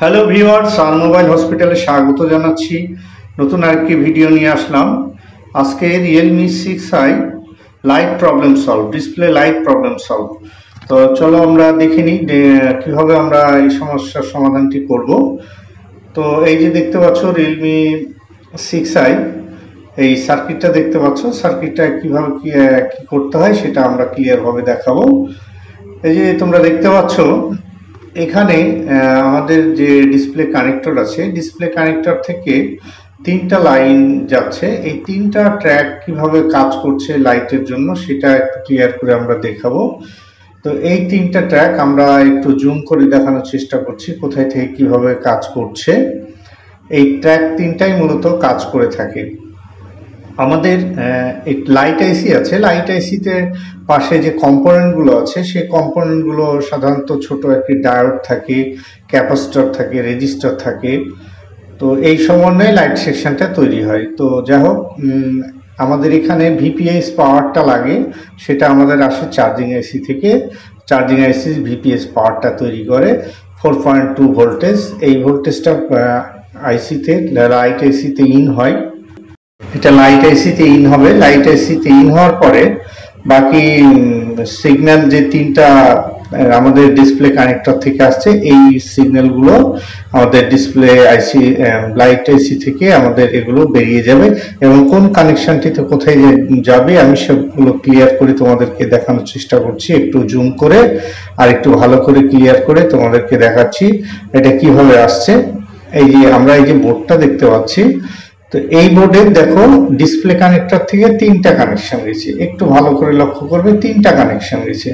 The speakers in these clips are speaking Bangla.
হ্যালো ভিউয়ার্স, আর মোবাইল হসপিটালে স্বাগত জানাচ্ছি। নতুন আরেকটি ভিডিও নিয়ে আসলাম। আজকে Realme 6i light problem solve, display light problem solve. তো চলো আমরা দেখে নিই কীভাবে আমরা এই সমস্যার সমাধানটি করব। তো এই যে দেখতে পাচ্ছ রিয়েলমি 6i, এই সার্কিটটা দেখতে পাচ্ছ। সার্কিটটা কীভাবে কি করতে হয় সেটা আমরা ক্লিয়ারভাবে দেখাবো। এই যে তোমরা দেখতে পাচ্ছ এখানে আমাদের যে ডিসপ্লে কানেক্টর আছে, ডিসপ্লে কানেক্টর থেকে তিনটা লাইন যাচ্ছে। এই তিনটা ট্র্যাক কিভাবে কাজ করছে লাইটের জন্য সেটা একটু ক্লিয়ার করে আমরা দেখাবো। তো এই তিনটা ট্র্যাক আমরা একটু জুম করে দেখানোর চেষ্টা করছি কোথায় থেকে কিভাবে কাজ করছে। এই ট্র্যাক তিনটাই মূলত কাজ করে থাকে। আমাদের লাইট আইসি আছে, লাইট আইসিতে পাশে যে কম্পোনেন্টগুলো আছে সেই কম্পোনেন্টগুলো সাধারণত ছোট একটি ডায়োড থাকে, ক্যাপাসিটর থাকে, রেজিস্টার থাকে। তো এই সমন্বয়ে লাইট সেকশনটা তৈরি হয়। তো যাই হোক, আমাদের এখানে ভিপিএস পাওয়ারটা লাগে, সেটা আমাদের আসে চার্জিং আইসি থেকে। চার্জিং আইসি ভিপিএস পাওয়ারটা তৈরি করে 4.2 ভোল্টেজ। এই ভোল্টেজটা আইসিতে, লাইট আইসিতে ইন হয়। এটা লাইট আইসিতে ইন হবে। লাইট আইসিতে ইন হওয়ার পরে বাকি সিগন্যাল যে তিনটা আমাদের ডিসপ্লে কানেক্টর থেকে আসছে, এই সিগন্যালগুলো আমাদের ডিসপ্লে আইসি, লাইট আইসি থেকে আমাদের এগুলো বেরিয়ে যাবে এবং কোন কানেকশনটিতে কোথায় যাবে আমি সবগুলো ক্লিয়ার করে তোমাদেরকে দেখানোর চেষ্টা করছি, একটু জুম করে আর একটু ভালো করে ক্লিয়ার করে তোমাদেরকে দেখাচ্ছি এটা কিভাবে আসছে। এই যে আমরা এই যে বোর্ডটা দেখতে পাচ্ছি, তো এই বোর্ডে দেখো ডিসপ্লে কানেক্টর থেকে তিনটা কানেকশন গেছে। একটু ভালো করে লক্ষ্য করবে, তিনটা কানেকশন গেছে।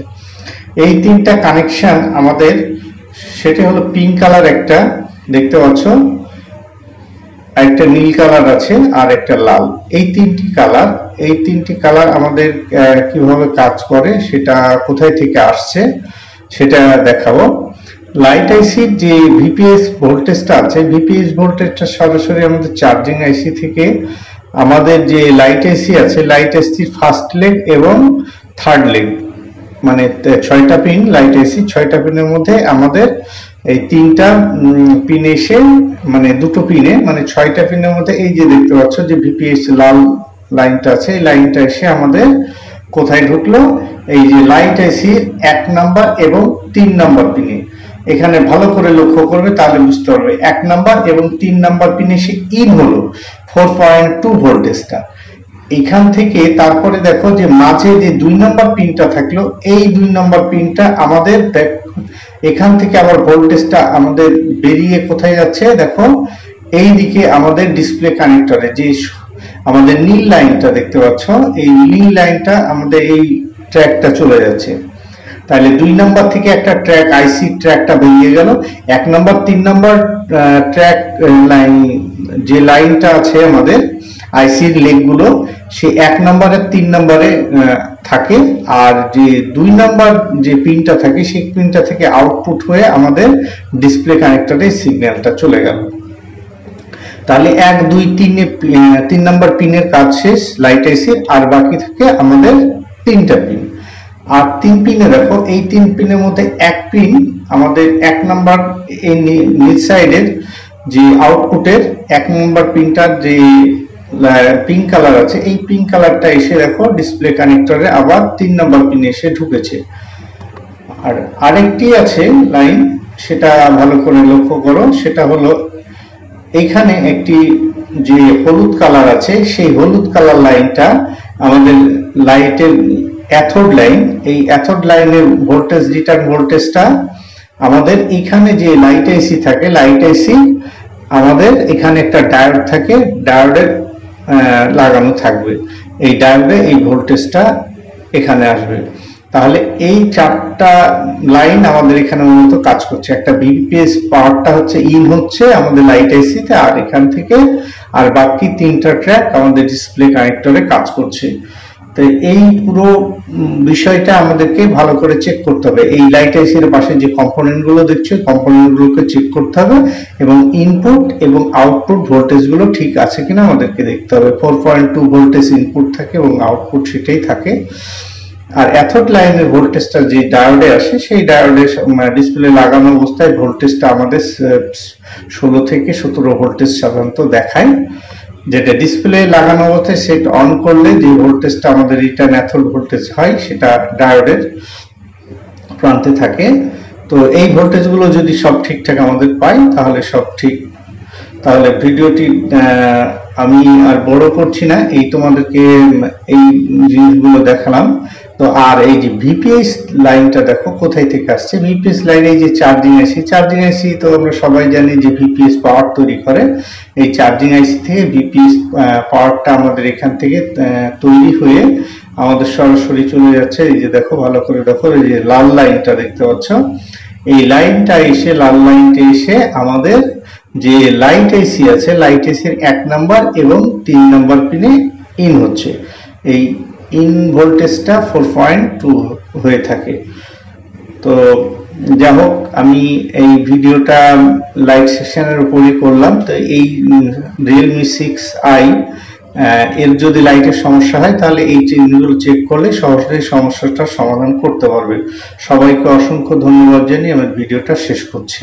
এই তিনটা কানেকশন আমাদের, সেটা হলো পিঙ্ক কালার একটা দেখতে পাচ্ছ, একটা নীল কালার আছে আর একটা লাল। এই তিনটি কালার আমাদের কিভাবে কাজ করে সেটা কোথায় থেকে আসছে সেটা দেখাবো। লাইট আইসির যে ভিপিএস ভোল্টেজটা আছে, ভিপিএস ভোল্টেজটা সরাসরি আমাদের চার্জিং আইসি থেকে আমাদের যে লাইট আইসি আছে, লাইট আইসির ফার্স্ট লেগ এবং থার্ড লেগ, মানে 6টা পিন লাইট আইসি, 6টা পিনের মধ্যে আমাদের এই তিনটা পিন এসে, মানে দুটো পিনে, মানে 6টা পিনের মধ্যে এই যে দেখতে পাচ্ছ যে ভিপিএস লাল লাইনটা আছে, এই লাইনটা এসে আমাদের কোথায় ঢুকলো, এই যে লাইট আইসির 1 নাম্বার এবং 3 নাম্বার পিনে। এখানে ভালো করে লক্ষ্য করবে তাহলে বুঝতে পারবে 1 নাম্বার এবং 3 নাম্বার পিনে সে ইন হলো 4.2 ভোল্টেজটা। এখান থেকে তারপরে দেখো যে মাঝে যে 2 নাম্বার পিনটা থাকলো, এই 2 নাম্বার পিনটা আমাদের এখান থেকে আবার ভোল্টেজটা আমাদের বেরিয়ে কোথায় যাচ্ছে দেখো, এই দিকে আমাদের ডিসপ্লে কানেক্টরে যে আমাদের নীল লাইনটা দেখতে পাচ্ছ, এই নীল লাইনটা আমাদের এই ট্র্যাকটা চলে যাচ্ছে। তাহলে 2 নাম্বার থেকে একটা ট্র্যাক আইসি ট্র্যাকটা বেরিয়ে গেল। 1 নাম্বার 3 নাম্বার ট্র্যাক লাইন, যে লাইনটা আছে আমাদের আইসির লেগগুলো, সে 1 নাম্বার আর 3 নাম্বারে থাকে। আর যে 2 নাম্বার যে পিনটা থাকে সেই পিনটা থেকে আউটপুট হয়ে আমাদের ডিসপ্লে কানেক্টরে সিগন্যালটা চলে গেল। তাহলে 1 2 3 নাম্বার পিনের কাজ শেষ লাইট আইসির, আর বাকি থাকে আমাদের 3টা পিন। আর 3 পিনে দেখো, এই 3 পিনের মধ্যে 1 পিন আমাদের 1 নাম্বার, এই নিচ সাইডের যে আউটপুটের 1 নাম্বার পিনটার যে পিঙ্ক কালার আছে, এই পিঙ্ক কালারটা এসে দেখো ডিসপ্লে কানেক্টরে আবার 3 নাম্বার পিনে এসে ঢুকেছে। আর আরেকটি আছে লাইন, সেটা ভালো করে লক্ষ্য করো, সেটা হলো এইখানে একটি যে হলুদ কালার আছে, সেই হলুদ কালার লাইনটা আমাদের লাইটের অ্যাথোড লাইন। এই অ্যাথোড লাইনের ভোল্টেজ, রিটার্ন ভোল্টেজটা আমাদের এখানে যে লাইট আইসি থাকে, লাইট আইসি আমাদের এখানে একটা ডায়োড থাকে, ডায়োডে লাগানো থাকবে। এই ডায়োডে এই ভোল্টেজটা এখানে আসবে। তাহলে এই 4টা লাইন আমাদের এখানে মূলত কাজ করছে। একটা ভিপিএস পাওয়ারটা হচ্ছে ইন হচ্ছে আমাদের লাইট আইসিতে, আর এখান থেকে আর বাকি 3টা ট্র্যাক আমাদের ডিসপ্লে কানেক্টরে কাজ করছে। তো এই পুরো বিষয়টা আমাদেরকে ভালো করে চেক করতে হবে। এই লাইট আইসির পাশে যে কম্পোনেন্টগুলো দেখছো, কম্পোনেন্টগুলোকে চেক করতে হবে এবং ইনপুট এবং আউটপুট ভোল্টেজগুলো ঠিক আছে কিনা আমাদেরকে দেখতে হবে। 4.2 ভোল্টেজ ইনপুট থাকে এবং আউটপুট সেটাই থাকে। আর অ্যাথোড লাইনের ভোল্টেজটা যে ডায়োডে আসে সেই ডায়োডে ডিসপ্লে লাগানো অবস্থায় ভোল্টেজটা আমাদের 16 থেকে 17 ভোল্টেজ সাধারণত দেখায়, যেটা ডিসপ্লে লাগানো অবস্থায় সেট অন করলে যে ভোল্টেজটা আমাদের রিটার্ন অ্যাথোড ভোল্টেজ হয় সেটা ডায়োডের প্রান্তে থাকে। তো এই ভোল্টেজগুলো যদি সব ঠিকঠাক আমাদের পাই তাহলে সব ঠিক। তাহলে ভিডিওটি আমি আর বড় করছি না, এই তোমাদেরকে এই জিনিসগুলো দেখালাম। তো আর এই যে ভিপিএস লাইনটা দেখো কোথায় থেকে আসছে। ভিপিএস লাইনে যে চার্জিং আইসি তো আমরা সবাই জানি যে ভিপিএস পাওয়ার তৈরি করে। এই চার্জিং আইসি থেকে ভিপিএস পাওয়ারটা আমাদের এখান থেকে তৈরি হয়ে আমাদের সরাসরি চলে যাচ্ছে। এই যে দেখো, ভালো করে দেখো, এই যে লাল লাইনটা দেখতে পাচ্ছ, এই লাইনটা এসে লাল লাইনটা এসে আমাদের যে লাইট আইসি আছে, লাইট আইসির 1 নাম্বার এবং 3 নাম্বার পিনে ইন হচ্ছে। এই ইন ভোল্টেজটা 4.2 হয়ে থাকে। তো যাই হোক, আমি এই ভিডিওটা লাইট সেকশনের উপরই করলাম। তো এই রিয়েলমি 6i এর যদি লাইটের সমস্যা হয় তাহলে এই চিহ্নগুলো চেক করলে সহজেই সমস্যাটার সমাধান করতে পারবে। সবাইকে অসংখ্য ধন্যবাদ জানিয়ে আমার ভিডিওটা শেষ করছি।